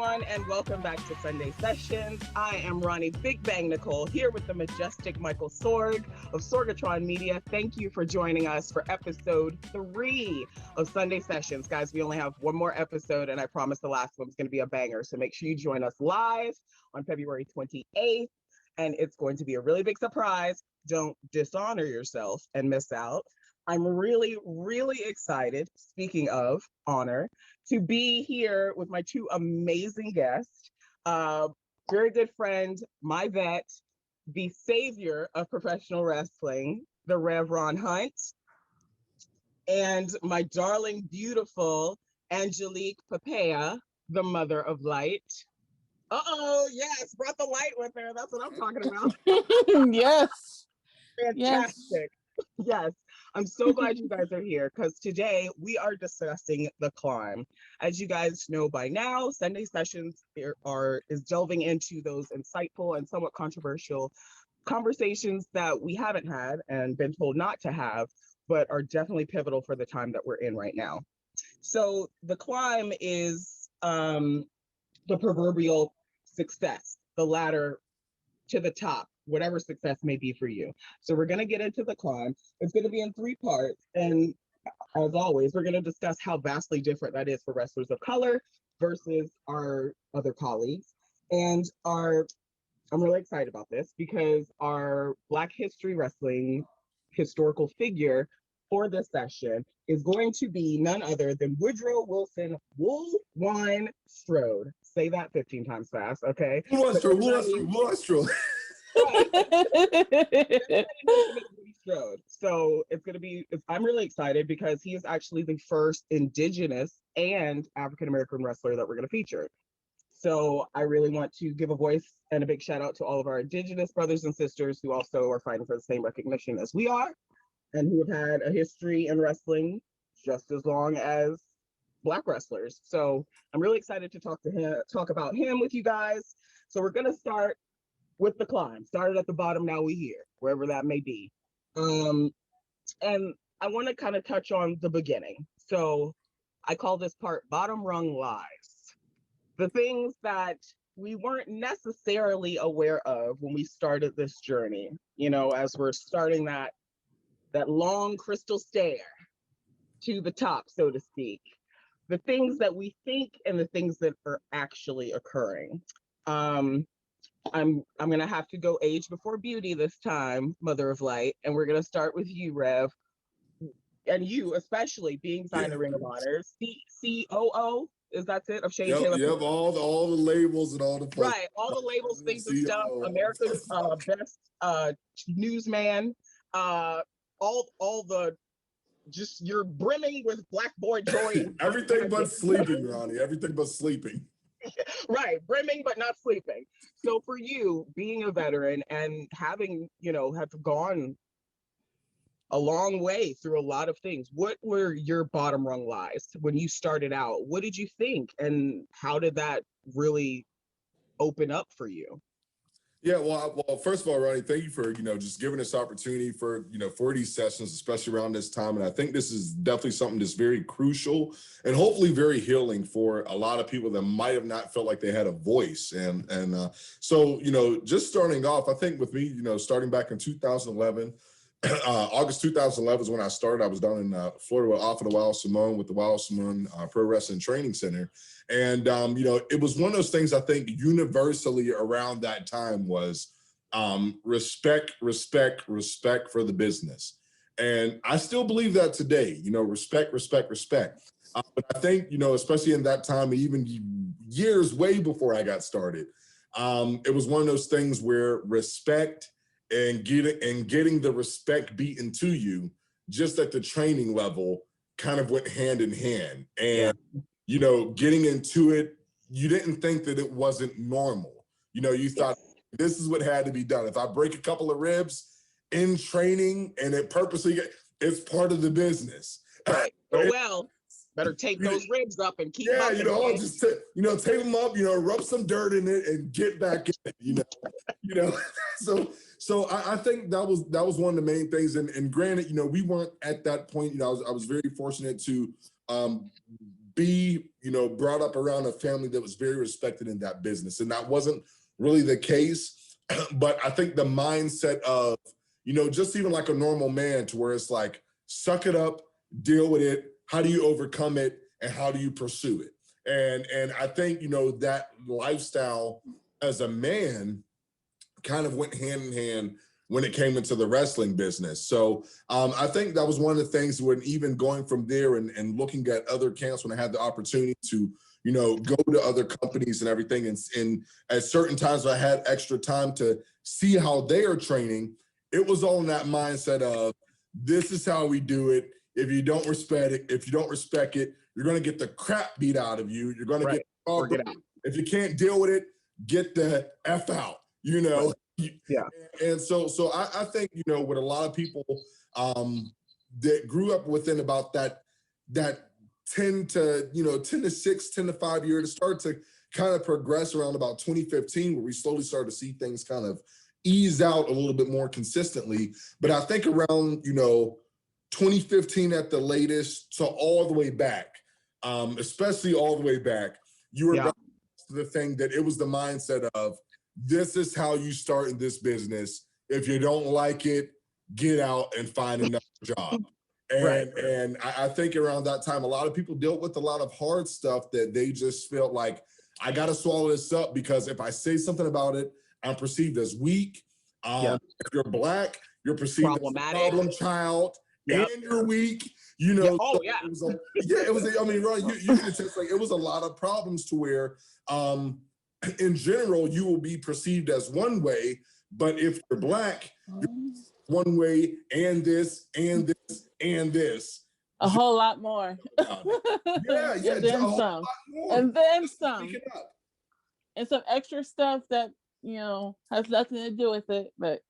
everyone, and welcome back to Sunday Sessions. I am Roni Big Bang Nicole here with the majestic Michael Sorg of Sorgatron Media. Thank you for joining us for episode 3 of Sunday Sessions. Guys, we only have one more episode, and I promise the last one's going to be a banger. So make sure you join us live on February 28th, and it's going to be a really big surprise. Don't dishonor yourself and miss out. I'm really, really excited, speaking of honor, to be here with my two amazing guests. Very good friend, my vet, the savior of professional wrestling, the Rev Ron Hunt, and my darling, beautiful Angelique Poppaea, the mother of light. Yes, brought the light with her. That's what I'm talking about. Yes. Fantastic. Yes. I'm so glad you guys are here because today we are discussing the climb. As you guys know by now, Sunday Sessions is delving into those insightful and somewhat controversial conversations that we haven't had and been told not to have, but are definitely pivotal for the time that we're in right now. So the climb is the proverbial success, the ladder to the top, whatever success may be for you. So we're going to get into the climb. It's going to be in 3 parts. And as always, we're going to discuss how vastly different that is for wrestlers of color versus our other colleagues. And I'm really excited about this because our Black History Wrestling historical figure for this session is going to be none other than Woodrow Wilson Woolwine Strode. Say that 15 times fast, okay? Strode. So it's going to be, I'm really excited because he is actually the first Indigenous and African-American wrestler that we're going to feature. So I really want to give a voice and a big shout out to all of our Indigenous brothers and sisters who also are fighting for the same recognition as we are and who have had a history in wrestling just as long as Black wrestlers. So I'm really excited to talk about him with you guys. So we're going to start with the climb. Started at the bottom, now we here, wherever that may be. And I want to kind of touch on the beginning. So I call this part bottom rung lies. The things that we weren't necessarily aware of when we started this journey, you know, as we're starting that long crystal stair to the top, so to speak. The things that we think and the things that are actually occurring. I'm gonna have to go age before beauty this time, Mother of Light, and we're gonna start with you, Rev, and you especially being signed to Ring of Honor, COO. Is that it? Of Shane Taylor. Yep, all the labels and all the right, all the labels, things and stuff. America's best newsman. All the just you're brimming with Black boy joy. Everything but sleeping, Ronnie. Everything but sleeping. Right, brimming but not sleeping. So for you, being a veteran and having, have gone a long way through a lot of things, what were your bottom rung lies when you started out? What did you think, and how did that really open up for you? Yeah, well, first of all, Ronnie, thank you for, just giving us opportunity for, for these sessions, especially around this time. And I think this is definitely something that's very crucial and hopefully very healing for a lot of people that might have not felt like they had a voice. And so, just starting off, I think with me, starting back in 2011, August 2011 is when I started. I was down in Florida off of the Wild Simone with the Wild Simone Pro Wrestling Training Center. And, it was one of those things I think universally around that time was respect for the business. And I still believe that today, respect. But I think, especially in that time, even years way before I got started, it was one of those things where respect and getting the respect beaten to you just at the training level kind of went hand in hand. And, getting into it, you didn't think that it wasn't normal. You thought this is what had to be done. If I break a couple of ribs in training and it purposely, it's part of the business. Right. Well, better tape those ribs up and keep just tape them up, rub some dirt in it and get back in it, So I think that was one of the main things. And granted, we weren't at that point. I was very fortunate to be, brought up around a family that was very respected in that business. And that wasn't really the case. But I think the mindset of, just even like a normal man, to where it's like, suck it up, deal with it. How do you overcome it? And how do you pursue it? And I think, that lifestyle as a man kind of went hand in hand when it came into the wrestling business. So I think that was one of the things when even going from there and looking at other camps when I had the opportunity to, go to other companies and everything. And at certain times I had extra time to see how they are training. It was all in that mindset of, this is how we do it. If you don't respect it, you're going to get the crap beat out of you. You're going to get if you can't deal with it, get the F out, Right. Yeah. And so I think, with a lot of people that grew up within about that 10 to 6, 10 to 5 years, to start to kind of progress around about 2015, where we slowly started to see things kind of ease out a little bit more consistently. But I think around, 2015 at the latest, so all the way back, especially all the way back, you were back to the thing that it was the mindset of, this is how you start in this business. If you don't like it, get out and find another job. And I think around that time, a lot of people dealt with a lot of hard stuff that they just felt like, I got to swallow this up, because if I say something about it, I'm perceived as weak. If you're Black, you're perceived as a problem child, and you're weak. It was. I mean, Ron, you can attest, like, it was a lot of problems to where, in general, you will be perceived as one way, but if you're Black, you're one way, and this, and this, and this. A whole lot more. And then some. And then some. And some extra stuff that, has nothing to do with it. But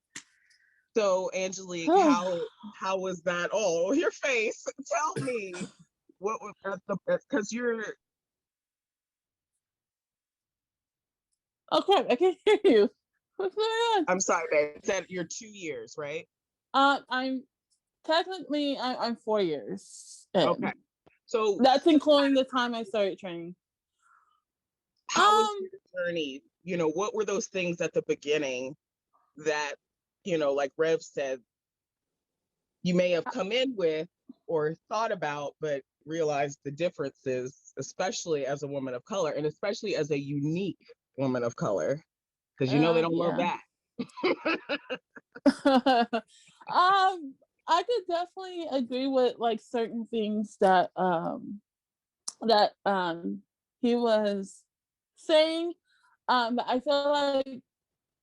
so, Angelique, how was that? Oh, your face. Tell me what was because you're. Okay, I can hear you. What's going on? I'm sorry, babe. You said you're 2 years, right? I'm 4 years. Okay. So that's including the time I started training. How was your journey? What were those things at the beginning that, like Rev said, you may have come in with or thought about, but realized the differences, especially as a woman of color, and especially as a unique woman of color, because they don't love that. I could definitely agree with like certain things that he was saying. But I feel like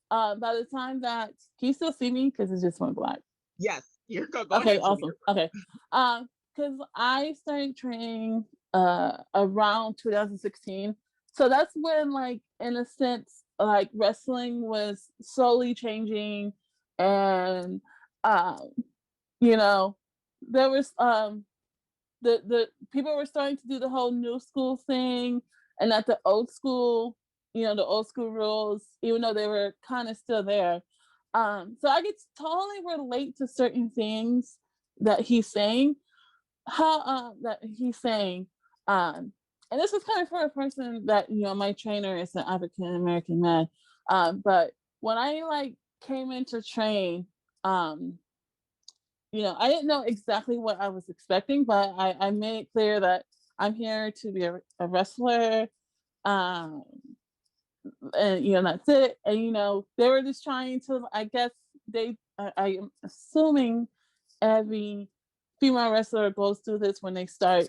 by the time that, can you still see me? Because it just went black. Yes, you're good. Okay, awesome. Okay. Because I started training around 2016. So that's when, like, in a sense, like, wrestling was slowly changing, and there was the people were starting to do the whole new school thing, and that the old school rules, even though they were kind of still there. So I could totally relate to certain things that he's saying. And this is kind of for a person that, my trainer is an African American man. But when I like came in to train, I didn't know exactly what I was expecting, but I made it clear that I'm here to be a wrestler. And that's it. And they were just trying to, I guess I am assuming every female wrestler goes through this when they start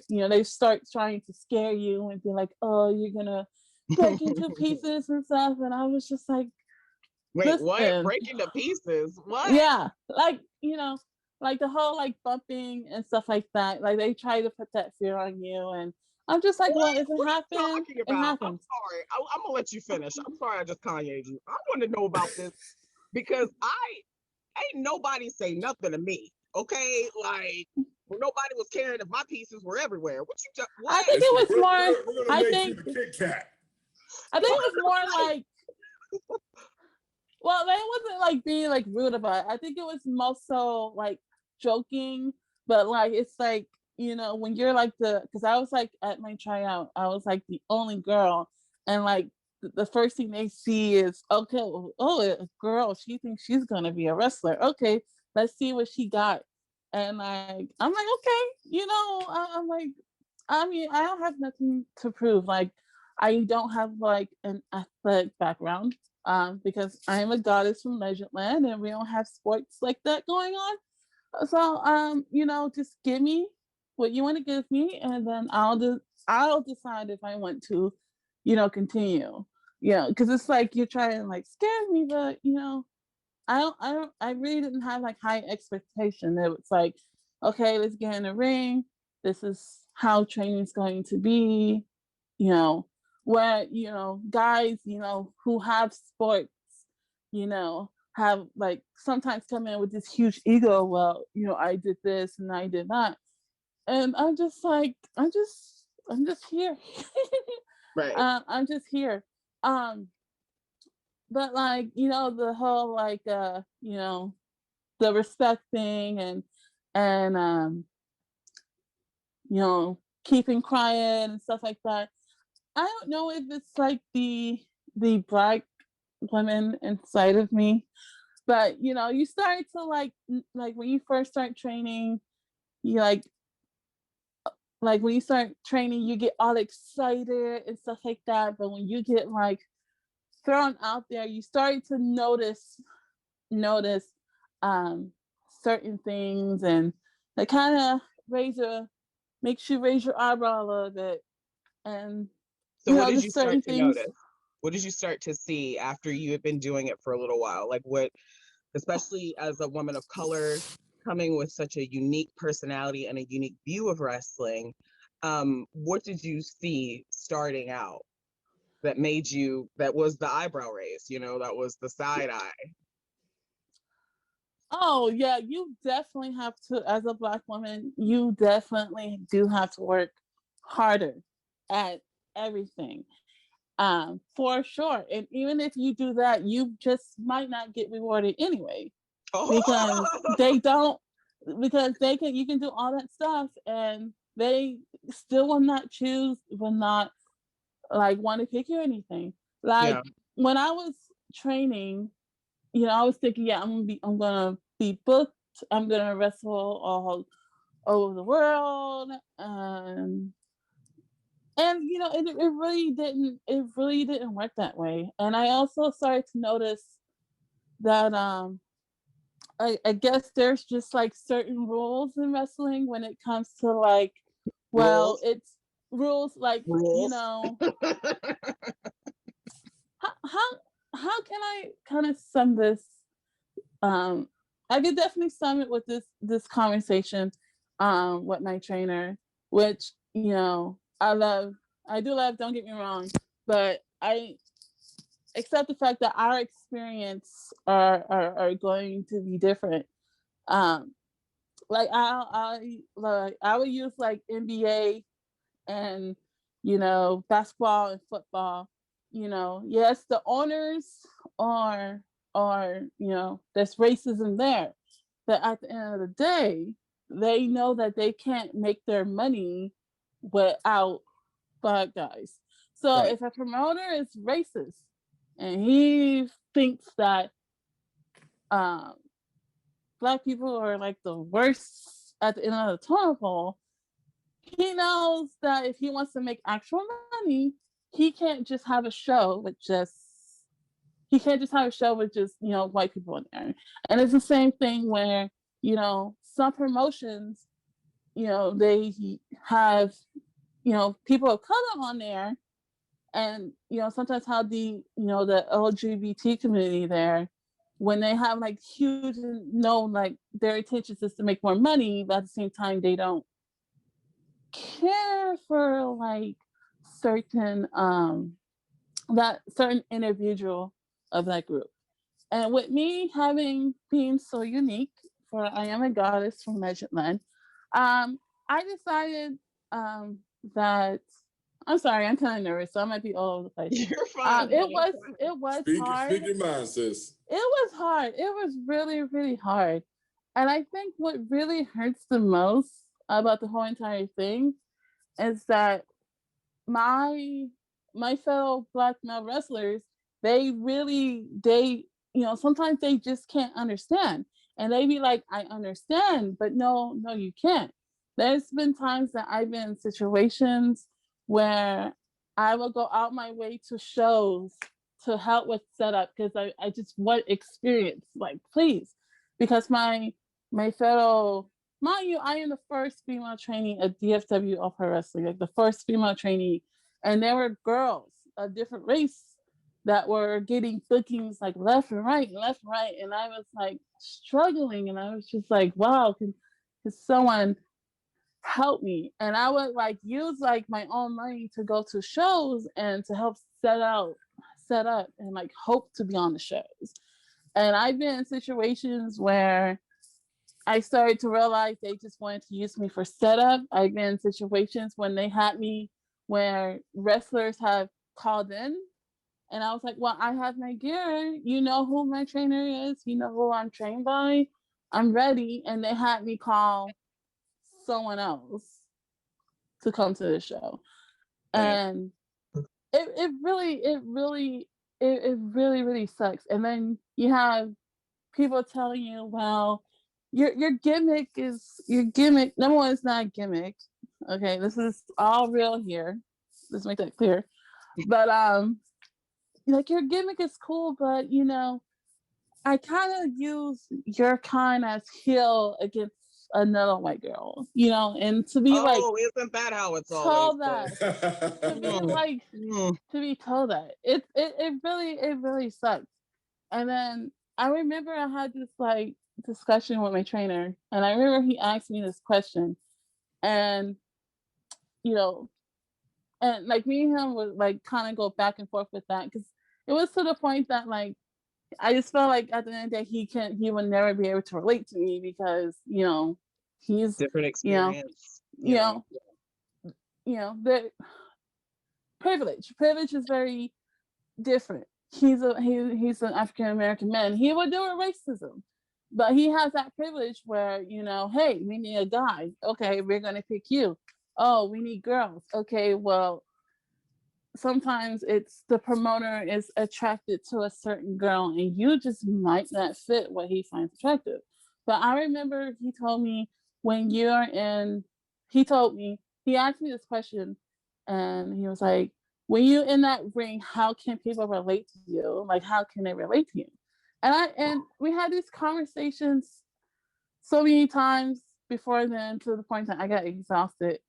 trying to scare you and be like, oh, you're gonna break into pieces and stuff. And I was just like, wait, listen. What? Break into pieces? What? Yeah, like, like the whole like bumping and stuff like that. Like they try to put that fear on you, and I'm just like, well, if it happens, it happens. I'm sorry. I'm gonna let you finish. I'm sorry I just Kanye'd you. I want to know about this because ain't nobody say nothing to me. Okay, like nobody was caring if my pieces were everywhere. What? I think it was more. I think the Kit Kat. I think it was more like. Well, they wasn't like being like rude about it. I think it was more so like joking, but like it's like when you're like because I was like at my tryout, I was like the only girl, and like the first thing they see is, okay, oh, a girl, she thinks she's gonna be a wrestler. Okay, let's see what she got. And like I'm like, okay, I'm like, I mean, I don't have nothing to prove. Like, I don't have like an athletic background, because I am a goddess from Legendland, and we don't have sports like that going on. So, just give me what you want to give me, and then I'll decide if I want to, continue. Because it's like you're trying to like scare me, but I really didn't have like high expectation. It was like, okay, let's get in the ring. This is how training is going to be. You know, where guys, who have sports, have like sometimes come in with this huge ego. Well, I did this and I did that, and I'm just like, I'm just here. Right. I'm just here. But like, the whole like, the respect thing, and keeping quiet and stuff like that. I don't know if it's like the black woman inside of me, but you start to like when you first start training, you like when you start training, you get all excited and stuff like that. But when you get like thrown out there, you start to notice um certain things, and that kind of makes you raise your eyebrow a little bit. And So what did you there's certain start to things. notice? What did you start to see after you had been doing it for a little while? Like what, especially as a woman of color coming with such a unique personality and a unique view of wrestling, what did you see starting out that that was the eyebrow raise, that was the side eye? Oh yeah, you definitely have to, as a black woman, you definitely do have to work harder at everything. For sure. And even if you do that, you just might not get rewarded anyway. Because Oh! they don't because you can do all that stuff, and they still will not like want to pick you or anything. Like Yeah. when I was training, I was thinking, yeah, I'm gonna be booked. I'm gonna wrestle all over the world. And it really didn't work that way. And I also started to notice that I guess there's just like certain rules in wrestling when it comes to like, well, Rules. it's rules like, Rules. how how can I kind of sum this? um I could definitely sum it with this conversation with my trainer, which I do love, don't get me wrong, but I accept the fact that our experience are going to be different. um like I would use like NBA and basketball and football. Yes, the owners are there's racism there, but at the end of the day, they know that they can't make their money without black guys. So Right. if a promoter is racist and he thinks that um black people are like the worst at the end of the tunnel pole, he knows that if he wants to make actual money, he can't just have a show with just white people in there. And it's the same thing where some promotions, they have people of color on there, and sometimes how the LGBT community there, when they have like huge, like their intention is to make more money, but at the same time they don't care for like certain certain individual of that group. And with me having being so unique, for I am a goddess from Legendland, I decided that I'm sorry, I'm kind of nervous, so I might be all over the place. You're fine. It was hard. Speak your mind, sis. It was hard. It was really, really hard. And I think what really hurts the most about the whole entire thing is that my fellow Black male wrestlers, they really, sometimes they just can't understand. And they be like, I understand, but no, you can't. There's been times that I've been in situations where I will go out my way to shows to help with setup because I just want experience. Like, please. Because my fellow, mind you, I am the first female trainee at DFW of her wrestling, like the first female trainee. And there were girls of different race that were getting bookings like left and right. And I was like struggling. And I was just like, wow, can someone help me? And I would like use like my own money to go to shows and to help set up and like hope to be on the shows. And I've been in situations where I started to realize they just wanted to use me for setup. I've been in situations when they had me where wrestlers have called in and I was like, well, I have my gear. You know who my trainer is. You know who I'm trained by. I'm ready. And they had me call someone else to come to the show. Right. And it really sucks. And then you have people telling you, well, your gimmick. Number one, it's not a gimmick. Okay, this is all real here. Let's make that clear. But like your gimmick is cool, but I kind of use your kind as heel against another white girl, and to be isn't that how it's told always that to be like to be told that it really sucks. And then I remember I had this like discussion with my trainer, and I remember he asked me this question, and and like me and him would like kind of go back and forth with that because it was to the point that like I just felt like at the end of the day he would never be able to relate to me because he's different experience. The privilege is very different. He's an African American man. He would deal with racism, but he has that privilege where hey, we need a guy. Okay, we're gonna pick you. Oh, we need girls. Okay, well, sometimes it's the promoter is attracted to a certain girl and you just might not fit what he finds attractive. But I remember he told me he asked me this question and he was like, when you're in that ring, how can people relate to you? Like, how can they relate to you? And we had these conversations so many times before then to the point that I got exhausted.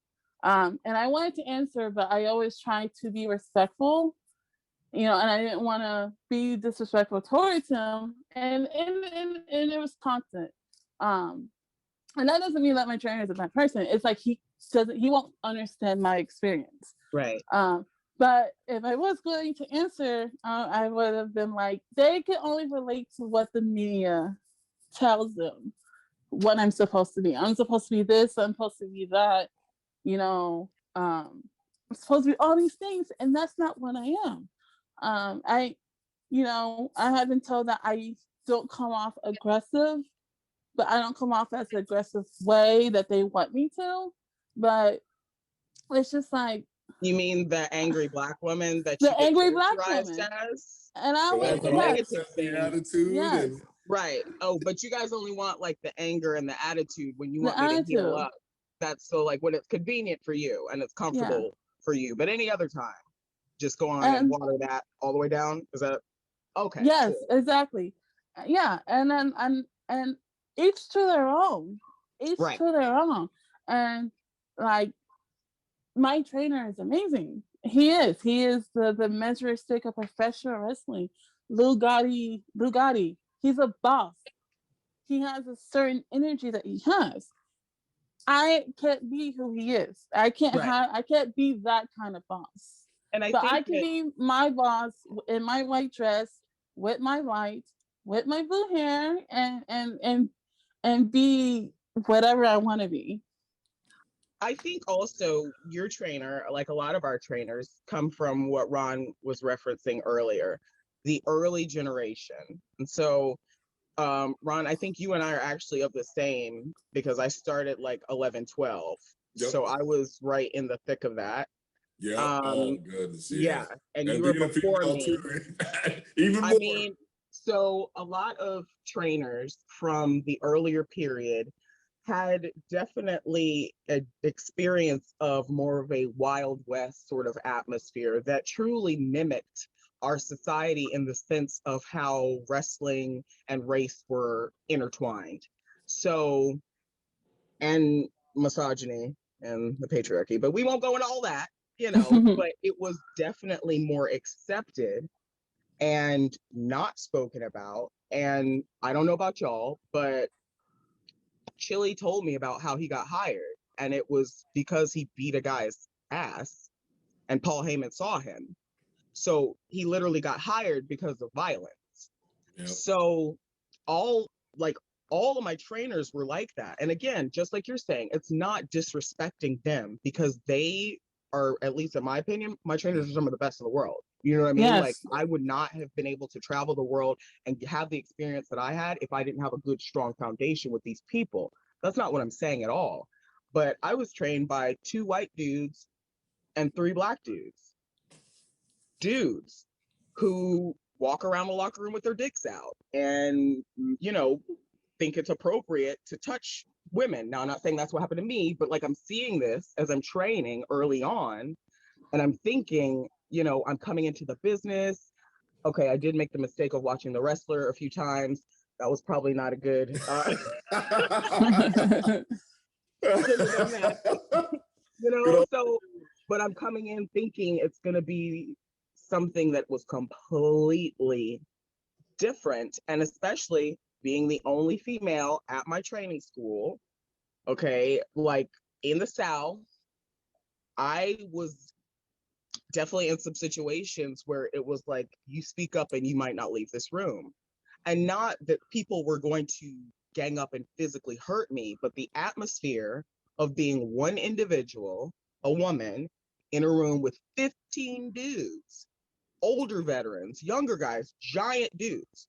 And I wanted to answer, but I always tried to be respectful, and I didn't want to be disrespectful towards him. And it was constant. And that doesn't mean that my trainer is a bad person. It's like he won't understand my experience. Right. But if I was going to answer, I would have been like, they can only relate to what the media tells them what I'm supposed to be. I'm supposed to be this, I'm supposed to be that. I'm supposed to be all these things, and that's not what I am. I have been told that I don't come off aggressive, but I don't come off as an aggressive way that they want me to. But it's just like, you mean the angry Black woman that the angry Black woman as? And I was the negative attitude. Yes. And... Right. Oh, but you guys only want like the anger and the attitude when you want the me attitude. to heal up. That's so like when it's convenient for you and it's comfortable for you. But any other time, just go on and water that all the way down. Is that okay? Yes, cool. Exactly. Yeah, and then and each to their own. To their own. And like my trainer is amazing. He is the measuring stick of professional wrestling. Lou Gotti. He's a boss. He has a certain energy that he has. I can't be who he is. I can't be that kind of boss. And I can be my boss in my white dress with my lights, with my blue hair, and be whatever I want to be. I think also your trainer, like a lot of our trainers, come from what Ron was referencing earlier, the early generation. And so Ron, I think you and I are actually of the same because I started like 11, 12. Yep. So I was right in the thick of that. Yeah. Oh, goodness. Yeah. And you And were being a before female me. too, even I more. mean, so a lot of trainers from the earlier period had definitely an experience of more of a Wild West sort of atmosphere that truly mimicked our society in the sense of how wrestling and race were intertwined. So, and misogyny and the patriarchy, but we won't go into all that, but it was definitely more accepted and not spoken about. And I don't know about y'all, but Chili told me about how he got hired, and it was because he beat a guy's ass, and Paul Heyman saw him. So he literally got hired because of violence. Yep. So all like all of my trainers were like that. And again, just like you're saying, it's not disrespecting them because they are, at least in my opinion, my trainers are some of the best in the world. You know what I mean? Yes. Like I would not have been able to travel the world and have the experience that I had if I didn't have a good, strong foundation with these people. That's not what I'm saying at all. But I was trained by 2 white dudes and 3 black dudes who walk around the locker room with their dicks out and, think it's appropriate to touch women. Now, I'm not saying that's what happened to me, but like I'm seeing this as I'm training early on, and I'm thinking, I'm coming into the business. Okay, I did make the mistake of watching The Wrestler a few times. That was probably not a good. So, but I'm coming in thinking it's going to be something that was completely different, and especially being the only female at my training school, okay, like in the South, I was definitely in some situations where it was like, you speak up and you might not leave this room. And not that people were going to gang up and physically hurt me, but the atmosphere of being one individual, a woman, in a room with 15 dudes, older veterans, younger guys, giant dudes,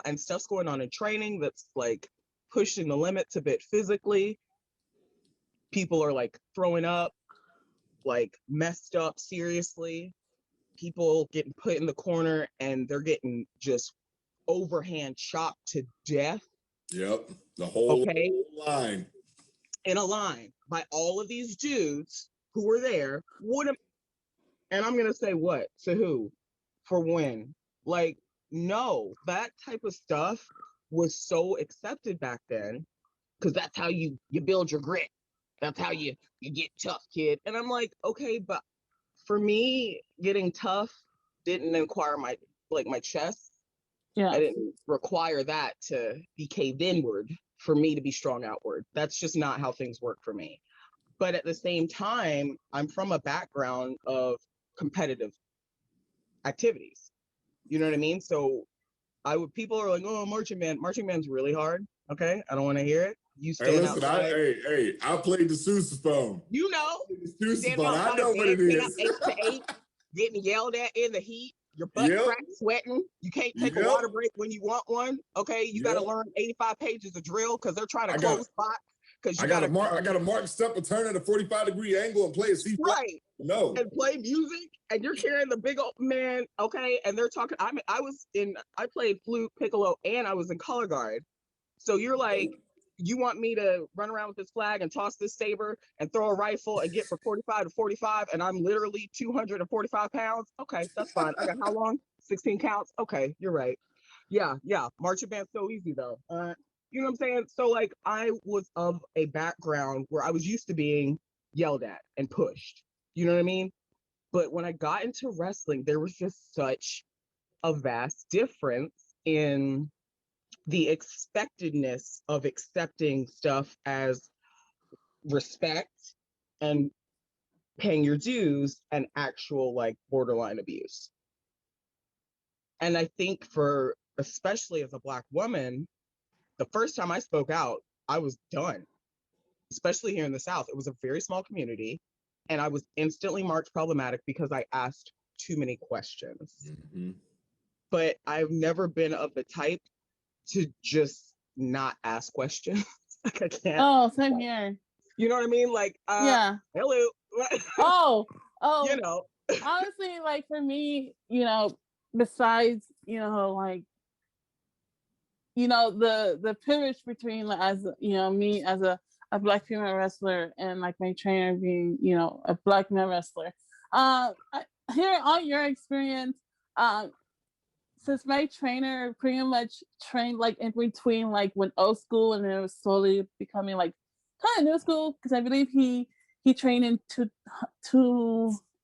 and stuff's going on in training that's like pushing the limits a bit physically. People are like throwing up, like messed up seriously. People getting put in the corner and they're getting just overhand chopped to death. Yep. The whole line. In a line by all of these dudes who were there. And I'm going to say what? To who? For when? Like, no, that type of stuff was so accepted back then because that's how you build your grit. That's how you get tough, kid. And I'm like, okay, but for me, getting tough didn't require my chest. Yeah. I didn't require that to be caved inward for me to be strong outward. That's just not how things work for me. But at the same time, I'm from a background of competitive activities. You know what I mean? So people are like, oh, marching man's really hard. Okay, I don't want to hear it. You Hey, stand listen, outside. I played the sousaphone. Standing I outside know of what it bed, is. 8 to 8, getting yelled at in the heat. Your butt crack, sweating. You can't take a water break when you want one. Okay, you got to learn 85 pages of drill because they're trying to close spot. Because I got to mark step and turn at a 45-degree angle and play a C flat. Right. No. And play music, and you're carrying the big old man. Okay, and they're talking. I played flute, piccolo, and I was in color guard. So you're like, you want me to run around with this flag and toss this saber and throw a rifle and get for 45 to 45, and I'm literally 245 pounds? Okay, that's fine. I got how long? 16 counts? Okay, you're right. Yeah. Marching band's so easy, though. You know what I'm saying? So, like, I was of a background where I was used to being yelled at and pushed. You know what I mean? But when I got into wrestling, there was just such a vast difference in the expectedness of accepting stuff as respect and paying your dues and actual like borderline abuse. And I think especially as a Black woman, the first time I spoke out, I was done, especially here in the South. It was a very small community, and I was instantly marked problematic because I asked too many questions. Mm-hmm. But I've never been of the type to just not ask questions. Like I can't. Oh, same here. You know what I mean? Like, Yeah. hello. Oh, You oh. know. Honestly, like for me, besides, like, the pivot between, like, as me as a black female wrestler and like my trainer being, a black male wrestler. Here on your experience, since my trainer pretty much trained like in between like when old school and then it was slowly becoming like kind of new school, because I believe he trained in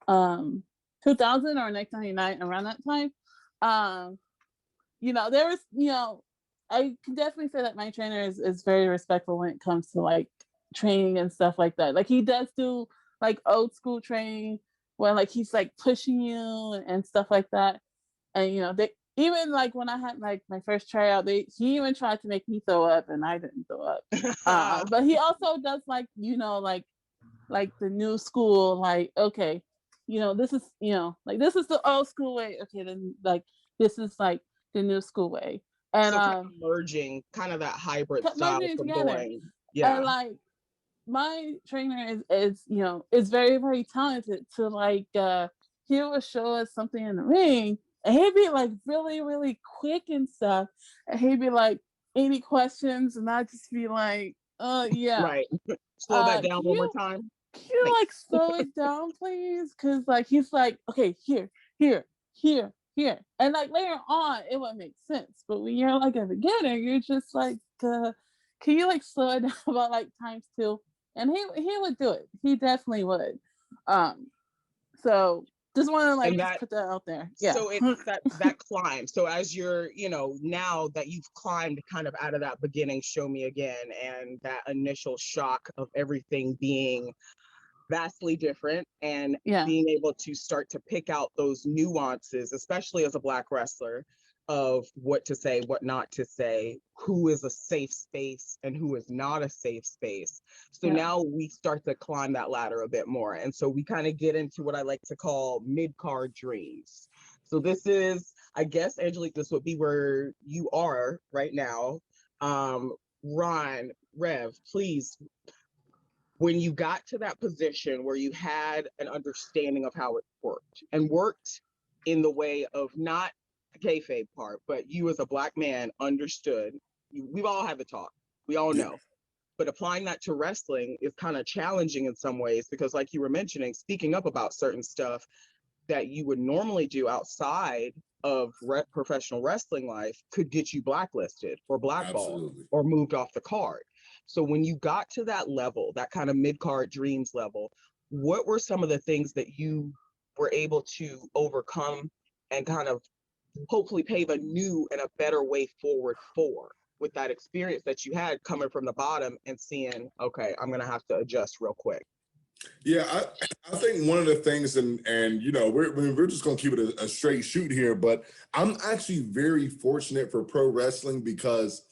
um 2000 or 1999, around that time. There was, I can definitely say that my trainer is very respectful when it comes to like training and stuff like that. Like he does do like old school training where like he's like pushing you and stuff like that. And they even like when I had like my first tryout, he even tried to make me throw up, and I didn't throw up. But he also does like like the new school, like, okay, this is like this is the old school way. Okay, then like this is like the new school way, and So kind of merging, kind of that hybrid style merging from together. going. Yeah. And like my trainer is very, very talented to like he will show us something in the ring, and he'd be like really, really quick and stuff, and he'd be like, any questions, and I'd just be like, yeah, Right. Slow that down can one more you time. like slow it down, please? Because like he's like, okay, here, here, here, here, and like later on it would make sense, but when you're like a beginner, you're just like, can you like slow it down about like times two? And he would do it. He definitely would. So just want to like And just that, put that out there. Yeah. so it's that climb. So as you're, now that you've climbed kind of out of that beginning show me again, and that initial shock of everything being vastly different, and Yeah. being able to start to pick out those nuances, especially as a black wrestler, of what to say, what not to say, who is a safe space and who is not a safe space. So Yeah. now we start to climb that ladder a bit more. And so we kind of get into what I like to call mid-card dreams. So this is, I guess, Angelique, this would be where you are right now. Ron, Rev, please, when you got to that position where you had an understanding of how it worked, and worked in the way of not the kayfabe part, but you as a black man understood. We've all had the talk. We all know. But applying that to wrestling is kind of challenging in some ways, because like you were mentioning, speaking up about certain stuff that you would normally do outside of professional wrestling life could get you blacklisted or blackballed. Absolutely. Or moved off the card. So when you got to that level, that kind of mid-card dreams level, what were some of the things that you were able to overcome and kind of hopefully pave a new and a better way forward for, with that experience that you had coming from the bottom and seeing, okay, I'm going to have to adjust real quick? Yeah, I think one of the things, and we're just gonna keep it a straight shoot here, but I'm actually very fortunate for pro wrestling because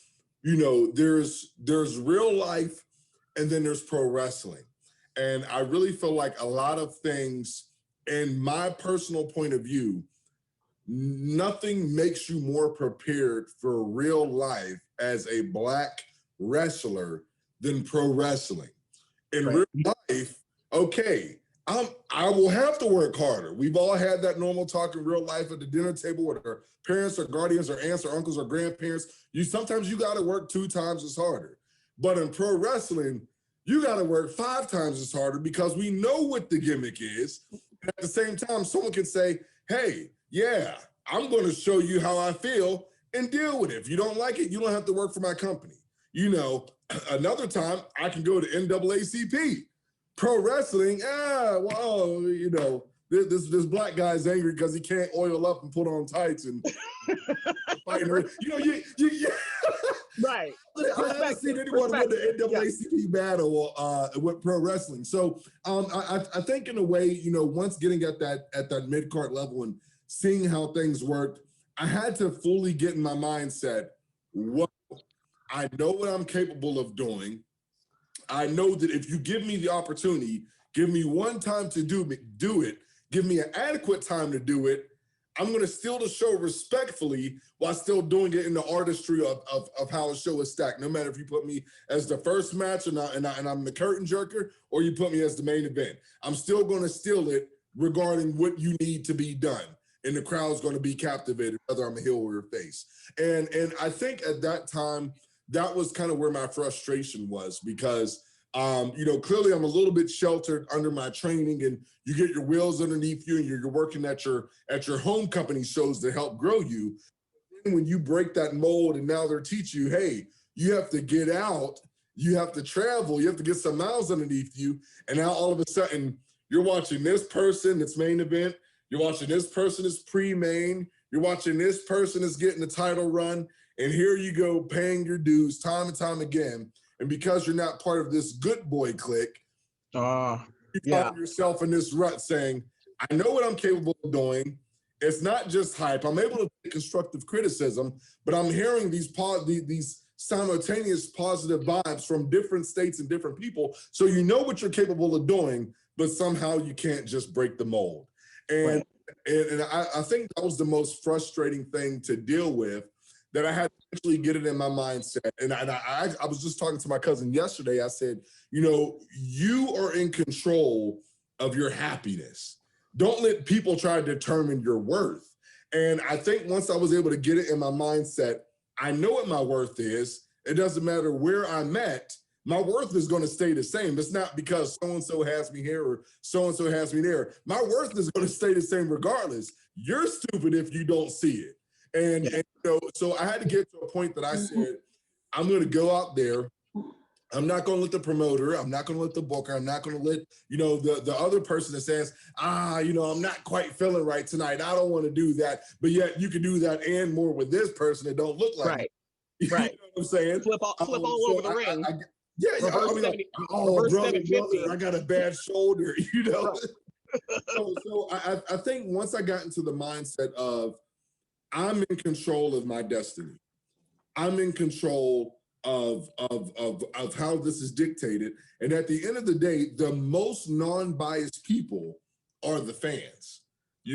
there's real life and then there's pro wrestling, and I really feel like a lot of things, in my personal point of view, nothing makes you more prepared for real life as a black wrestler than pro wrestling. In Right. real life, okay, I will have to work harder. We've all had that normal talk in real life at the dinner table with our parents or guardians or aunts or uncles or grandparents. Sometimes you got to work 2 times as harder. But in pro wrestling, you got to work 5 times as harder, because we know what the gimmick is. And at the same time, someone can say, hey, yeah, I'm going to show you how I feel and deal with it. If you don't like it, you don't have to work for my company. Another time I can go to NAACP. Pro wrestling, this black guy's angry because he can't oil up and put on tights and fighting. Right. I haven't seen anyone win the NAACP battle with pro wrestling. So I think in a way, once getting at that mid-card level and seeing how things worked, I had to fully get in my mindset, whoa, I know what I'm capable of doing. I know that if you give me the opportunity, give me one time to do it, give me an adequate time to do it, I'm going to steal the show respectfully while still doing it in the artistry of how a show is stacked. No matter if you put me as the first match and I'm the curtain jerker, or you put me as the main event, I'm still going to steal it regarding what you need to be done. And the crowd's going to be captivated, whether I'm a heel or a face. And I think at that time, that was kind of where my frustration was, because clearly I'm a little bit sheltered under my training, and you get your wheels underneath you, and you're working at your home company shows to help grow you. And when you break that mold, and now they're teaching you, hey, you have to get out, you have to travel, you have to get some miles underneath you, and now all of a sudden you're watching this person that's main event, you're watching this person is pre-main, you're watching this person is getting the title run, and here you go paying your dues time and time again. And because you're not part of this good boy clique, you find yourself in this rut saying, I know what I'm capable of doing. It's not just hype. I'm able to take constructive criticism, but I'm hearing these simultaneous positive vibes from different states and different people. So you know what you're capable of doing, but somehow you can't just break the mold. And I think that was the most frustrating thing to deal with, that I had to actually get it in my mindset. And I was just talking to my cousin yesterday. I said, you are in control of your happiness. Don't let people try to determine your worth. And I think once I was able to get it in my mindset, I know what my worth is. It doesn't matter where I'm at. My worth is going to stay the same. It's not because so-and-so has me here or so-and-so has me there. My worth is going to stay the same regardless. You're stupid if you don't see it. And so I had to get to a point that I said, I'm going to go out there. I'm not going to let the promoter, I'm not going to let the booker, I'm not going to let, the other person that says, I'm not quite feeling right tonight, I don't want to do that. But yet you can do that and more with this person that don't look like right. me. Right. You know what I'm saying? Flip all over the ring. Brother, I got a bad shoulder, Right. So I think once I got into the mindset of, I'm in control of my destiny, I'm in control of how this is dictated. And at the end of the day, the most non-biased people are the fans.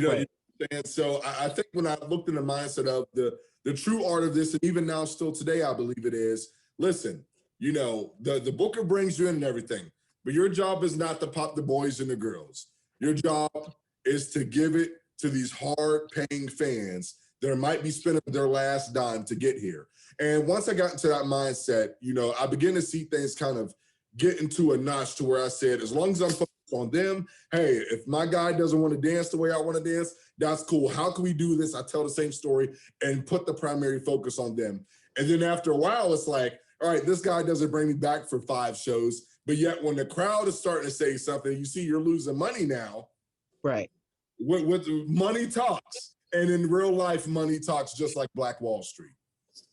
Right. And so I think when I looked in the mindset of the true art of this, and even now still today, I believe it is, listen, the booker brings you in and everything, but your job is not to pop the boys and the girls. Your job is to give it to these hard-paying fans that might be spending their last dime to get here. And once I got into that mindset, I began to see things kind of get into a notch to where I said, as long as I'm focused on them, hey, if my guy doesn't want to dance the way I want to dance, that's cool. How can we do this? I tell the same story and put the primary focus on them. And then after a while, it's like, all right, this guy doesn't bring me back for 5 shows, but yet when the crowd is starting to say something, you see you're losing money now. Right. With money talks. And in real life, money talks, just like Black Wall Street.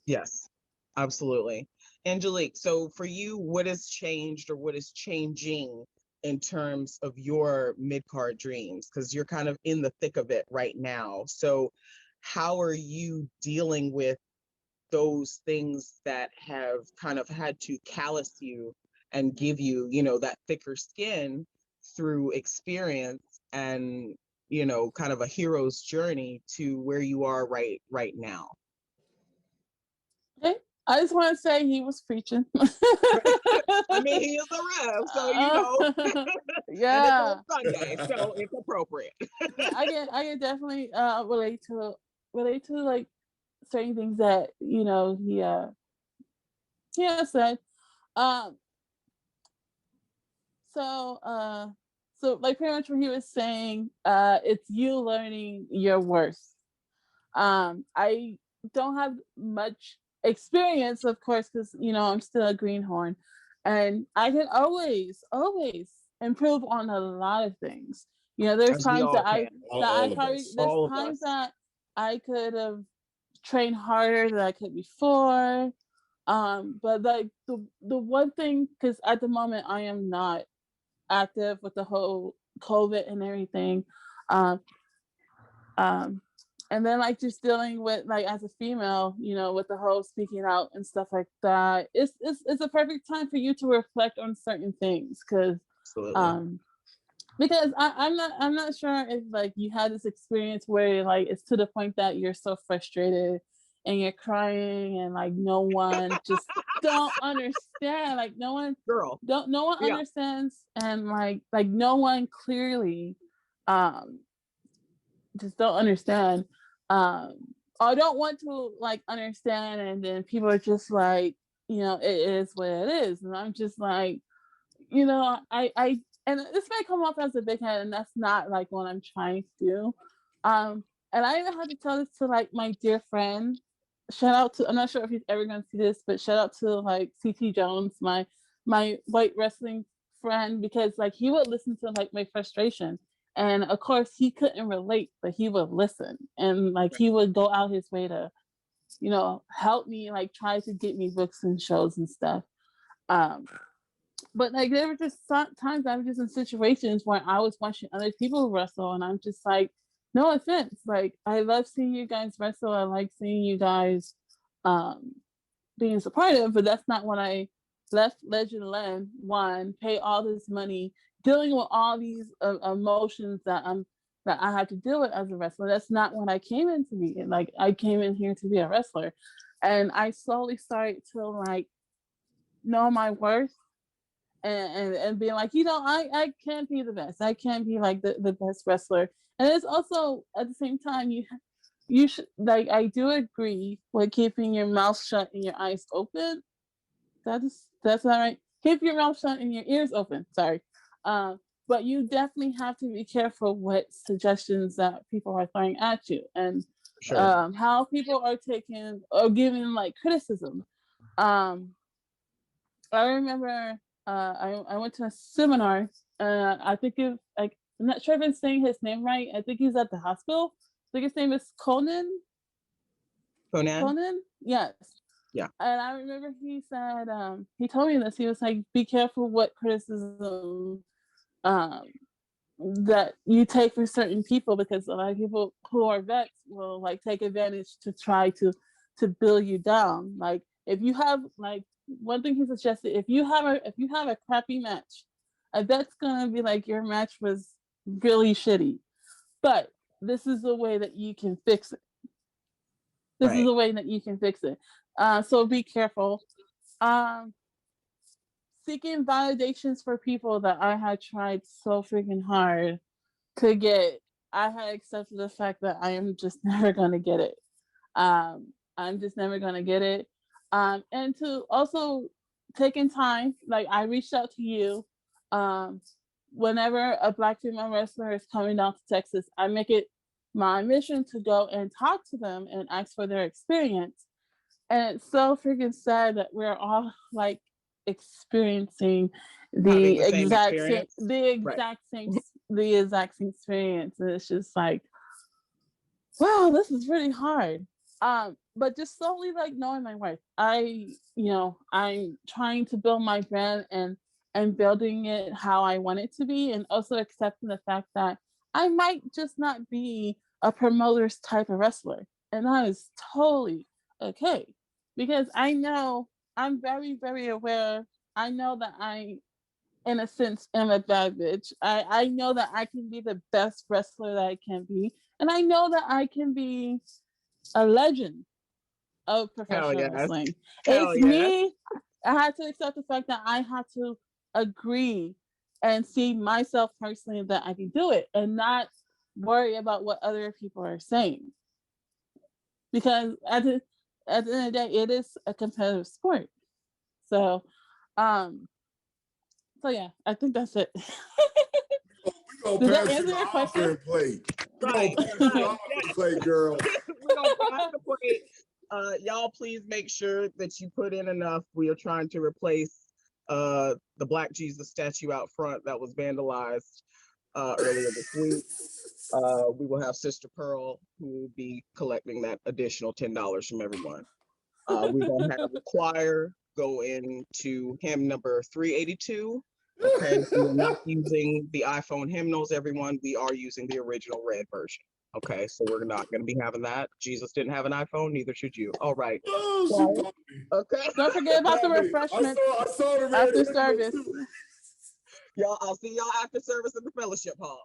Yes, absolutely. Angelique, so for you, what has changed or what is changing in terms of your mid-card dreams? Because you're kind of in the thick of it right now. So how are you dealing with those things that have kind of had to callous you and give you, that thicker skin through experience and, kind of a hero's journey to where you are right now? Okay. I just want to say he was preaching. I mean, he is a ref, so yeah. And it's on Sunday, so it's appropriate. I can definitely relate to like certain things that he has said. So like pretty much what he was saying, it's you learning your worth. I don't have much experience, of course, because I'm still a greenhorn, and I can always improve on a lot of things. There's times that I could have trained harder than I could before. But like the one thing, because at the moment I am not active with the whole COVID and everything. And then like just dealing with like as a female, with the whole speaking out and stuff like that. It's a perfect time for you to reflect on certain things because Because I'm not sure if like you had this experience where like it's to the point that you're so frustrated and you're crying and like no one just don't understand, like no one Girl. no one Yeah. understands, and like no one clearly um just don't understand, um or don't want to like understand, and then people are just like, it is what it is, and I'm just like, I and this may come off as a big head, and that's not like what I'm trying to do. And I even had to tell this to like my dear friend. Shout out to, I'm not sure if he's ever gonna see this, but shout out to like CT Jones, my white wrestling friend, because like he would listen to like my frustration. And of course he couldn't relate, but he would listen, and like he would go out his way to, help me, like try to get me books and shows and stuff. Um, but like there were just times I was just in situations where I was watching other people wrestle, and I'm just like, no offense, like I love seeing you guys wrestle. I like seeing you guys um, being supportive, but that's not when I left Legend Land one, pay all this money, dealing with all these emotions that I had to deal with as a wrestler. That's not what I came in to be. Like I came in here to be a wrestler, and I slowly started to like know my worth, and being like, I can't be the best. I can't be like the best wrestler. And it's also at the same time you should, like, I do agree with keeping your mouth shut and your eyes open. That's not right. Keep your mouth shut and your ears open. Sorry. But you definitely have to be careful what suggestions that people are throwing at you, and Sure. how people are taking or giving like criticism. Um, I remember I went to a seminar. I think like, I'm not sure if I'm saying his name right. I think he's at the hospital. I think his name is Conan. Conan? Conan? Yes. Yeah. And I remember he said, he told me this. He was like, be careful what criticism um, that you take from certain people, because a lot of people who are vets will like take advantage to try to build you down. Like if you have like, one thing he suggested, if you have a crappy match, a vet's gonna be like, your match was really shitty, but this is the way that you can fix it. This is Right. the way that you can fix it. So be careful. Um, Seeking validations for people that I had tried so freaking hard to get, I had accepted the fact that I am just never going to get it. I'm just never going to get it. And to also taking time, like I reached out to you. Um, Whenever a Black female wrestler is coming down to Texas, I make it my mission to go and talk to them and ask for their experience. And it's so freaking sad that we're all like experiencing Having the the same exact same, experience. Right. the exact same experience, and it's just like, wow, this is really hard. But just slowly like knowing my worth. I'm trying to build my brand and building it how I want it to be, and also accepting the fact that I might just not be a promoter's type of wrestler, and that is totally okay, because I know, I'm very very aware. I know that I, in a sense, am a bad bitch. I know that I can be the best wrestler that I can be, and I know that I can be a legend of Hell professional yes. wrestling. Hell It's yes. me. I had to accept the fact that I had to agree and see myself personally that I can do it, and not worry about what other people are saying. Because at the end of the day, it is a competitive sport. So, um, so yeah, I think that's it. We Did gonna that pass you answer the your question? offering plate. We Right. gonna pass you the Right. offering plate, girl. We're gonna pass the plate. Y'all please make sure that you put in enough. We are trying to replace the Black Jesus statue out front that was vandalized earlier this week. We will have Sister Pearl, who will be collecting that additional $10 from everyone. We're gonna have the choir go into hymn number 382. Okay, we are not using the iPhone hymnals, everyone. We are using the original red version. Okay, so we're not going to be having that. Jesus didn't have an iPhone, neither should you. All right. Oh, she Choir. called me. Okay. Don't forget about the Called me. refreshments I saw the red after hymnals service. too. Y'all, I'll see y'all after service in the fellowship hall.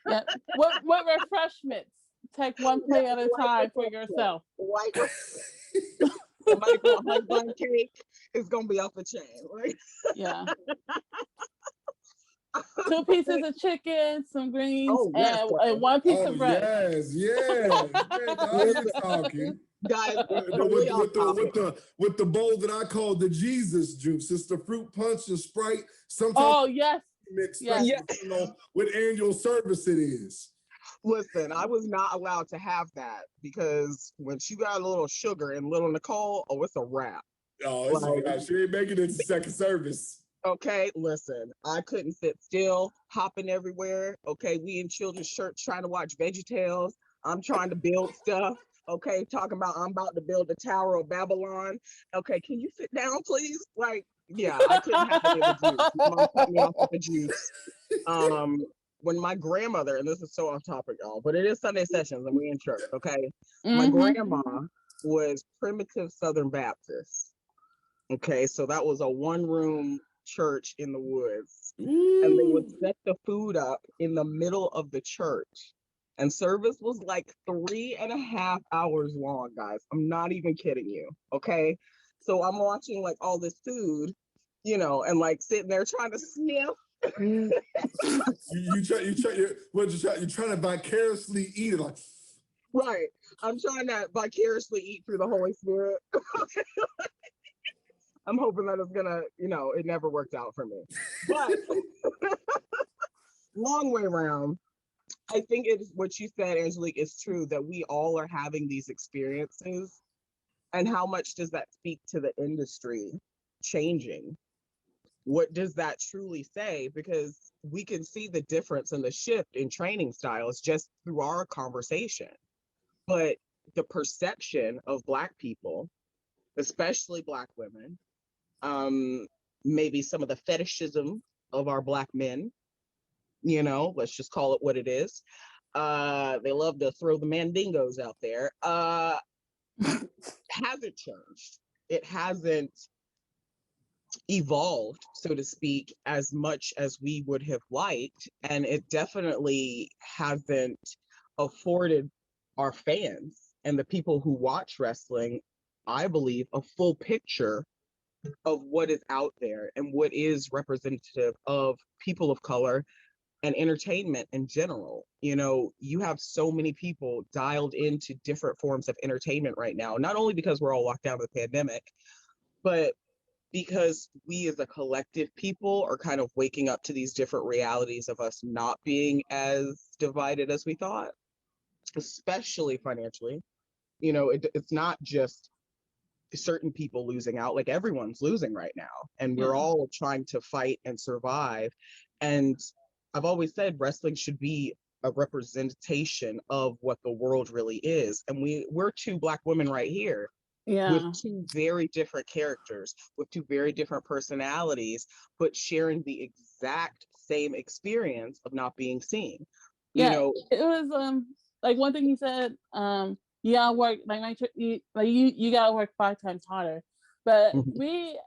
Yeah. What refreshments? Take one plate at a time for yourself. White somebody put a honey bun cake. It's gonna be off the chain, right? Yeah. 2 pieces of chicken, some greens, Oh yes, and 1 piece Oh of bread. yes. Now you're talking. guys. With, So we off topic. with the bowl that I call the Jesus juice. It's the fruit punch and Sprite. Sometimes Oh yes, mix yes. Yeah. depending on what annual service it is. Listen, I was not allowed to have that because when she got a little sugar and little Nicole, oh, it's a wrap. Oh, it's Like, she ain't making it to second service. okay, listen, I couldn't sit still, hopping everywhere. Okay, we in children's church trying to watch VeggieTales. I'm trying to build stuff. Okay, talking about I'm about to build the Tower of Babylon. Okay, can you sit down, please? Like, yeah, I couldn't have any of the juice. My mom cut me off with the juice. Um, when my grandmother, and this is so off topic, y'all, but it is Sunday sessions and we in church. Okay, my grandma was primitive Southern Baptist. Okay, so that was a one-room church in the woods, and they would set the food up in the middle of the church, and service was like 3.5 hours long, guys. I'm not even kidding you. Okay, so I'm watching like all this food, and like sitting there trying to sniff. You're trying to vicariously eat it like. Right, I'm trying to vicariously eat through the Holy Spirit. I'm hoping that it's gonna, it never worked out for me. But long way around, I think it's what you said, Angelique, is true that we all are having these experiences. And how much does that speak to the industry changing? What does that truly say? Because we can see the difference and the shift in training styles just through our conversation. But the perception of Black people, especially Black women, maybe some of the fetishism of our Black men, let's just call it what it is. They love to throw the mandingos out there. Hasn't changed. It hasn't evolved, so to speak, as much as we would have liked. And it definitely hasn't afforded our fans and the people who watch wrestling, I believe, a full picture of what is out there and what is representative of people of color and entertainment in general. You have so many people dialed into different forms of entertainment right now, not only because we're all locked down with the pandemic, but because we as a collective people are kind of waking up to these different realities of us not being as divided as we thought, especially financially. It's not just certain people losing out, like everyone's losing right now, and we're all trying to fight and survive. And I've always said wrestling should be a representation of what the world really is, and we're 2 Black women right here with 2 very different characters, with 2 very different personalities, but sharing the exact same experience of not being seen. It was like one thing he said, you gotta work you gotta work 5 times harder. But we,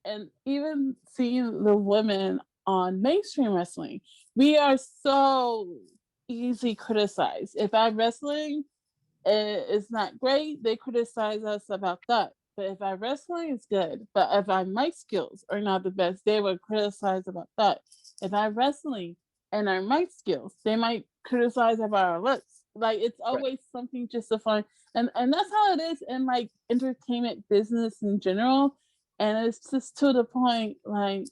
and even seeing the women on mainstream wrestling, we are so easy criticized. If our wrestling is not great, they criticize us about that. But if our wrestling is good, but if our mic skills are not the best, they will criticize about that. If our wrestling and our mic skills, they might criticize about our looks. Like it's always something just to find, and that's how it is in like entertainment business in general. And it's just to the point, like,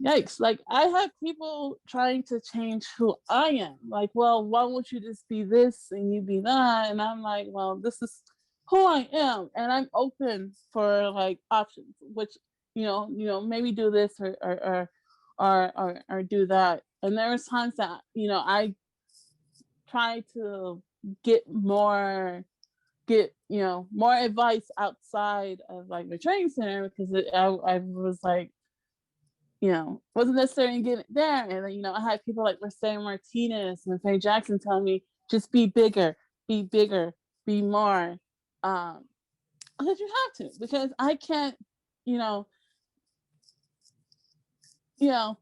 yikes, like I have people trying to change who I am. Like, well, why won't you just be this and you be that? And I'm like, well, this is who I am, and I'm open for like options, which maybe do this or do that. And there was times that I try to get more advice outside of like the training center, because I was like, wasn't necessarily getting it there. And then, I had people like Mercedes Martinez and Faye Jackson telling me, just be bigger, be more. Because you have to, because I can't, you know,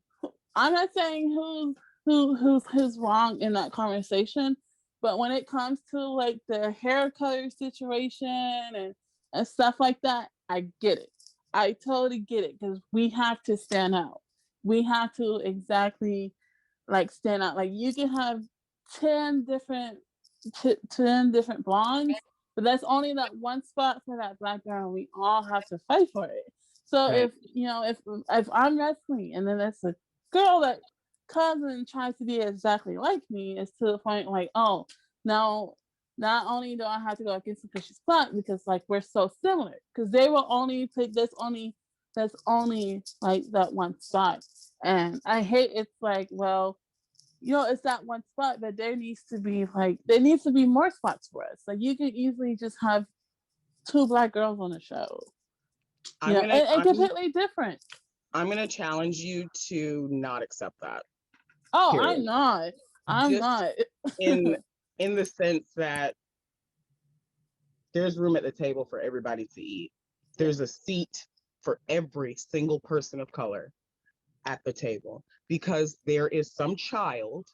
I'm not saying who's wrong in that conversation, but when it comes to like the hair color situation and stuff like that, I get it. I totally get it because we have to stand out. We have to exactly like stand out. Like you can have 10 different 10 different blondes, but that's only that one spot for that black girl, and we all have to fight for it. So Right. if you know if I'm wrestling and then there's a girl that cousin tries to be exactly like me, it's to the point like, oh, now not only do I have to go against her because she's black, because like we're so similar, because they will only take that's only like that one spot, and I hate it's like, well, you know, it's that one spot, but there needs to be more spots for us. Like you could easily just have two black girls on the show, you I'm know, gonna and completely different. I'm gonna challenge you to not accept that. Oh, Period. I'm Just not. in the sense that there's room at the table for everybody to eat. There's a seat for every single person of color at the table, because there is some child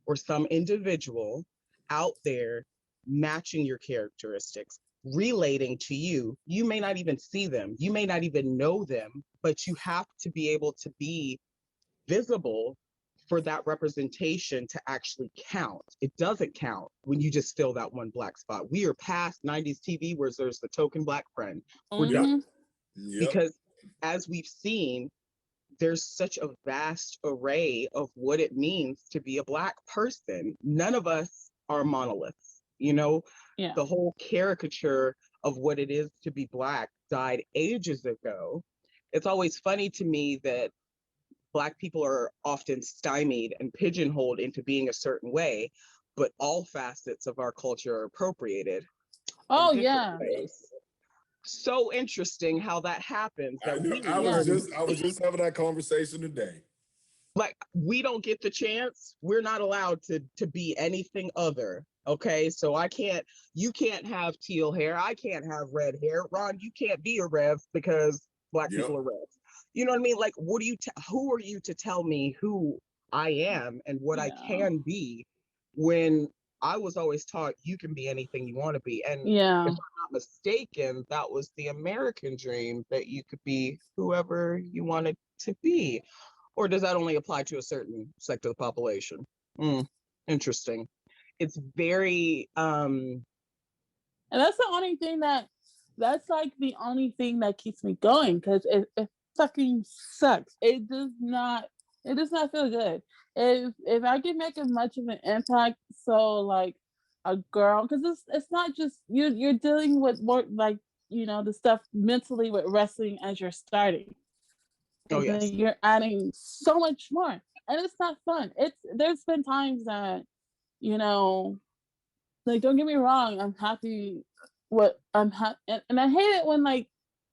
or some individual out there matching your characteristics, relating to you. You may not even see them, you may not even know them, but you have to be able to be visible for that representation to actually count. It doesn't count when you just fill that one black spot. We are past 90s TV where there's the token black friend. We're done. Yep. Because as we've seen, there's such a vast array of what it means to be a black person. None of us are monoliths. You know, Yeah. the whole caricature of what it is to be black died ages ago. It's always funny to me that black people are often stymied and pigeonholed into being a certain way, but all facets of our culture are appropriated Oh in different yeah. ways. So interesting how that happens. That I was just having that conversation today. Like, we don't get the chance. We're not allowed to be anything other. Okay, so you can't have teal hair. I can't have red hair. Ron, you can't be a Rev because black people are Revs. You know what I mean? Like, who are you to tell me who I am and what I can be, when I was always taught you can be anything you want to be. And if I'm not mistaken, that was the American dream, that you could be whoever you wanted to be. Or does that only apply to a certain sector of the population? Interesting. It's very and that's the only thing that's like the only thing that keeps me going, because it fucking sucks. It does not feel good. If I can make as much of an impact, so like a girl, because it's not just you're dealing with more like, you know, the stuff mentally with wrestling as you're starting. Oh, And then yes. you're adding so much more, and it's not fun. There's been times that, you know, like, don't get me wrong, I'm happy and I hate it when like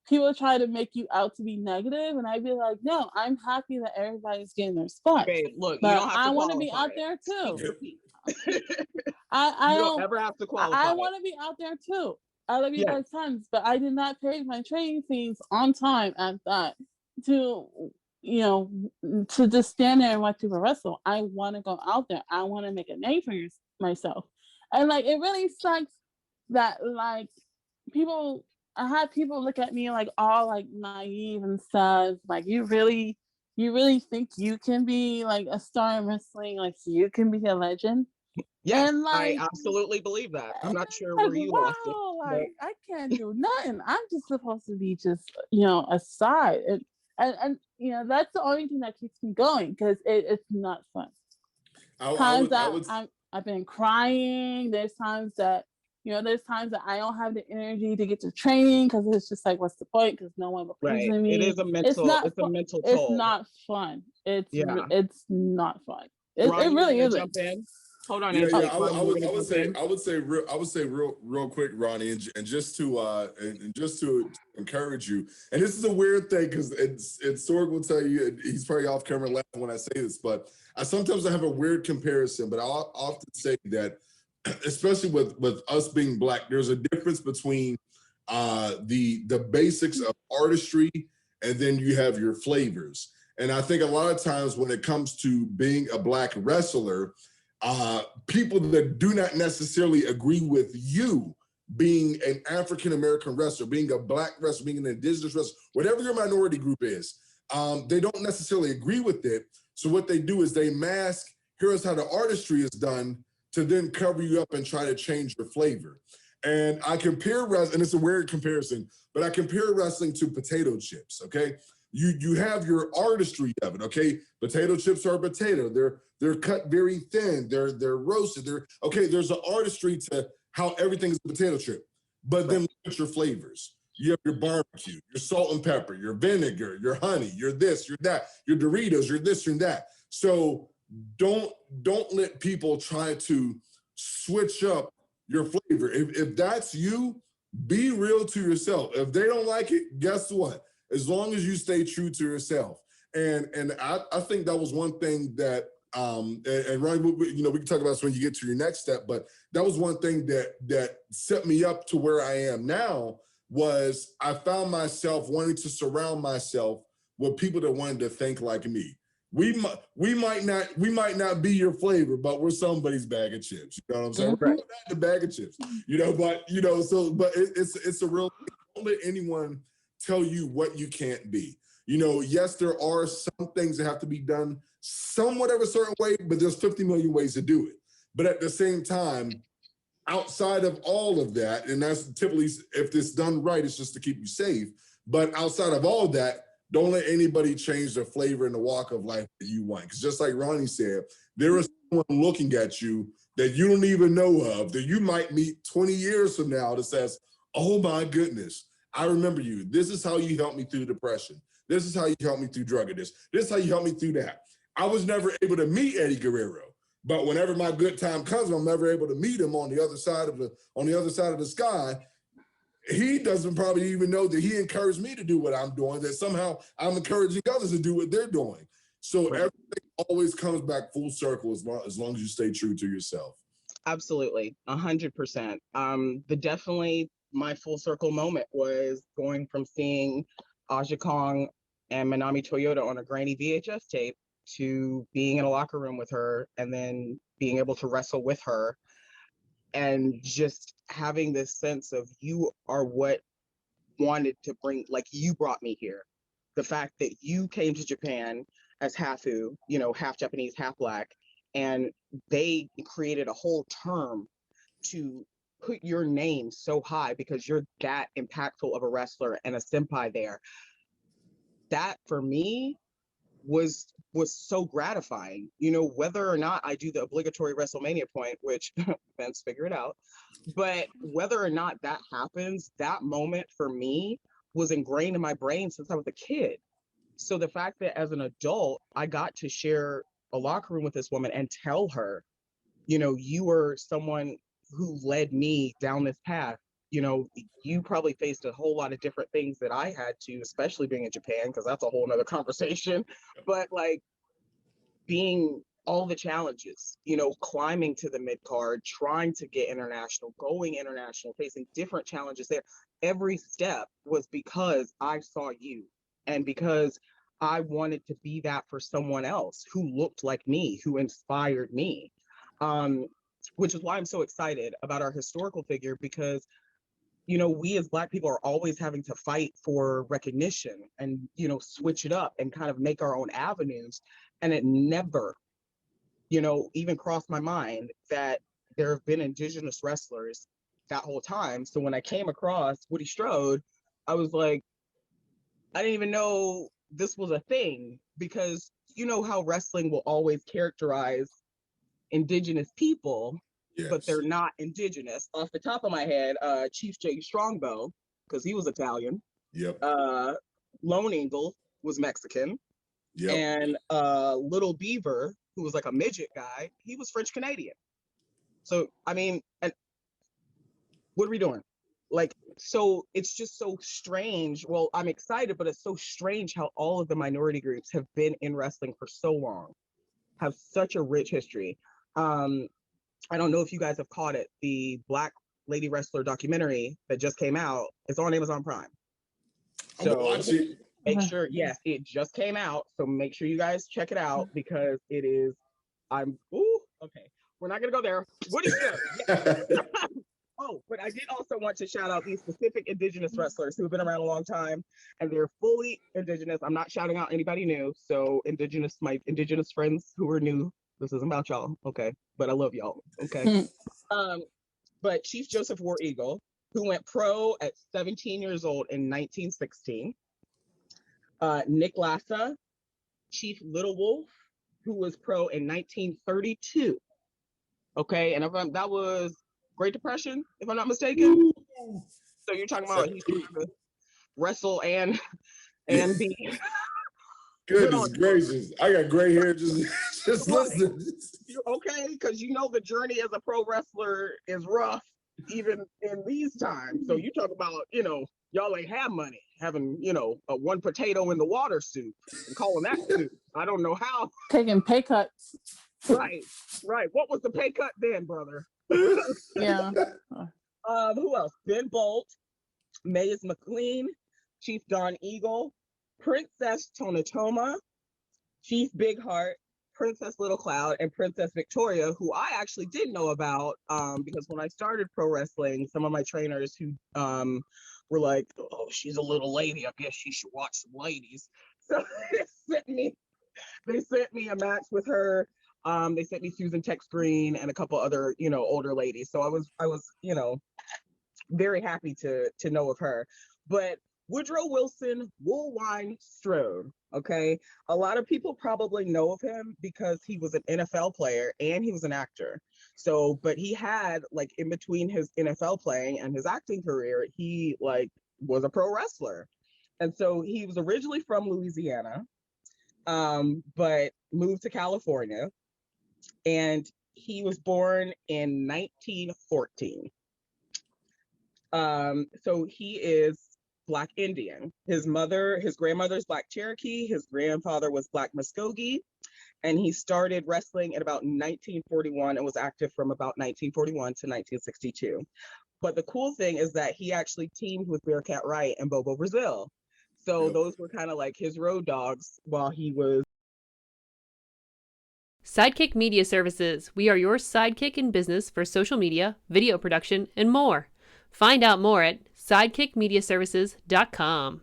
people try to make you out to be negative, and I'd be like, no, I'm happy that everybody's getting their spot. Babe, look, you But don't have to I want to be qualify out it. there too. Speak I You don't ever have to qualify I it. want to be out there too. I love you Yes. guys tons, but I did not pay my training fees on time at that to, you know, to just stand there and watch people wrestle. I want to go out there. I want to make a name for myself. And like, it really sucks that like I had people look at me like all like naive and stuff. Like, you really think you can be like a star in wrestling? Like, you can be a legend? Yes, And I like, absolutely believe that. I'm not sure like, where you lost it, wow, but like I can't do nothing. I'm just supposed to be just, you know, a side. And you know, that's the only thing that keeps me going, because it's not fun. I've been crying. There's times that, you know, I don't have the energy to get to training, because it's just like, what's the point? Because no one believes in me. It is a mental toll. It's not fun. It's not fun. It Ron, you really gonna isn't. jump in? Hold on, Yeah, Angelique. I would say real quick, Ronnie, and just to encourage you. And this is a weird thing, because Sorg will tell you, and he's probably off camera laughing when I say this, but I sometimes have a weird comparison. But I'll often say that, especially with us being black, there's a difference between the basics of artistry, and then you have your flavors. And I think a lot of times when it comes to being a Black wrestler, people that do not necessarily agree with you being an African-American wrestler, being a Black wrestler, being an indigenous wrestler, whatever your minority group is, they don't necessarily agree with it. So what they do is they mask, here's how the artistry is done, to then cover you up and try to change your flavor. And I compare wrestling, and it's a weird comparison, but I compare wrestling to potato chips, okay? You have your artistry of it, okay? Potato chips are a potato. They're cut very thin. They're roasted. There's an artistry to how everything is a potato chip. But then look at your flavors. You have your barbecue, your salt and pepper, your vinegar, your honey, your this, your that, your Doritos, your this and that. So don't let people try to switch up your flavor. If that's you, be real to yourself. If they don't like it, guess what? As long as you stay true to yourself. And I think that was one thing that and Ryan, we can talk about this when you get to your next step, but that was one thing that set me up to where I am now. Was I found myself wanting to surround myself with people that wanted to think like me. We might not be your flavor, but we're somebody's bag of chips. You know what I'm saying? Mm-hmm. We're not the bag of chips. But it's a real thing. Don't let anyone tell you what you can't be. Yes, there are some things that have to be done somewhat of a certain way, but there's 50 million ways to do it. But at the same time, outside of all of that, and that's typically, if it's done right, it's just to keep you safe. But outside of all of that, don't let anybody change the flavor and the walk of life that you want. Because just like Roni said, there is someone looking at you that you don't even know of, that you might meet 20 years from now that says, oh my goodness, I remember you. This is how you helped me through depression. This is how you helped me through drug addiction. This is how you helped me through that. I was never able to meet Eddie Guerrero. But whenever my good time comes, I'm never able to meet him on the other side of the sky. He doesn't probably even know that he encouraged me to do what I'm doing, that somehow I'm encouraging others to do what they're doing. So everything always comes back full circle as long as you stay true to yourself. Absolutely, 100%. Definitely my full circle moment was going from seeing Aja Kong and Manami Toyota on a grainy VHS tape to being in a locker room with her and then being able to wrestle with her and just having this sense of you are what wanted to bring, like you brought me here. The fact that you came to Japan as Hafu, half Japanese, half Black, and they created a whole term to put your name so high because you're that impactful of a wrestler and a senpai there. That for me was so gratifying. Whether or not I do the obligatory WrestleMania point, which Vince figure it out, but whether or not that happens, that moment for me was ingrained in my brain since I was a kid. So the fact that as an adult I got to share a locker room with this woman and tell her, you were someone who led me down this path. You probably faced a whole lot of different things that I had to, especially being in Japan, because that's a whole nother conversation. But like being all the challenges, climbing to the mid card, trying to get international, going international, facing different challenges there. Every step was because I saw you and because I wanted to be that for someone else who looked like me, who inspired me. Which is why I'm so excited about our historical figure, because we as Black people are always having to fight for recognition and, switch it up and kind of make our own avenues. And it never, even crossed my mind that there have been indigenous wrestlers that whole time. So when I came across Woody Strode, I was like, I didn't even know this was a thing, because how wrestling will always characterize indigenous people, Yes. but they're not indigenous. Off the top of my head, Chief Jay Strongbow, because he was Italian. Yep. Lone Eagle was Mexican. Yep. And Little Beaver, who was like a midget guy, he was French Canadian. So I mean, and what are we doing? Like, so it's just so strange. Well, I'm excited, but it's so strange how all of the minority groups have been in wrestling for so long, have such a rich history. I don't know if you guys have caught it. The Black Lady Wrestler documentary that just came out, it's on Amazon Prime. So I'm gonna watch it. Make sure, yes, it just came out. So make sure you guys check it out because it is, okay. We're not going to go there. What is good? Yes. Oh, but I did also want to shout out these specific Indigenous wrestlers who have been around a long time and they're fully Indigenous. I'm not shouting out anybody new. So my Indigenous friends who are new, this isn't about y'all. Okay. But I love y'all. Okay. But Chief Joseph War Eagle, who went pro at 17 years old in 1916. Nick Lassa, Chief Little Wolf, who was pro in 1932. Okay, and that was Great Depression, if I'm not mistaken. So you're talking about he's trying to wrestle and be. Goodness gracious, I got gray hair just listening. Okay, because the journey as a pro wrestler is rough, even in these times. So you talk about, y'all ain't have money, having, a one potato in the water soup and calling that soup. I don't know how. Taking pay cuts. Right. What was the pay cut then, brother? Yeah. Who else? Ben Bolt, Mays McLean, Chief Don Eagle, Princess Tonatoma, Chief Big Heart, Princess Little Cloud, and Princess Victoria, who I actually did know about because when I started pro wrestling, some of my trainers who were like, "Oh, she's a little lady. I guess she should watch some ladies." So they sent me a match with her. They sent me Susan Tex Green and a couple other, older ladies. So I was, very happy to know of her. But Woodrow Wilson Woolwine Strode, okay? A lot of people probably know of him because he was an NFL player and he was an actor. So, but he had, in between his NFL playing and his acting career, he, was a pro wrestler. And so he was originally from Louisiana, but moved to California. And he was born in 1914. So he is Black Indian. His grandmother's Black Cherokee. His grandfather was Black Muskogee. And he started wrestling at about 1941 and was active from about 1941 to 1962. But the cool thing is that he actually teamed with Bearcat Wright and Bobo Brazil. So those were kind of like his road dogs while he was. Sidekick Media Services. We are your sidekick in business for social media, video production, and more. Find out more at sidekickmediaservices.com.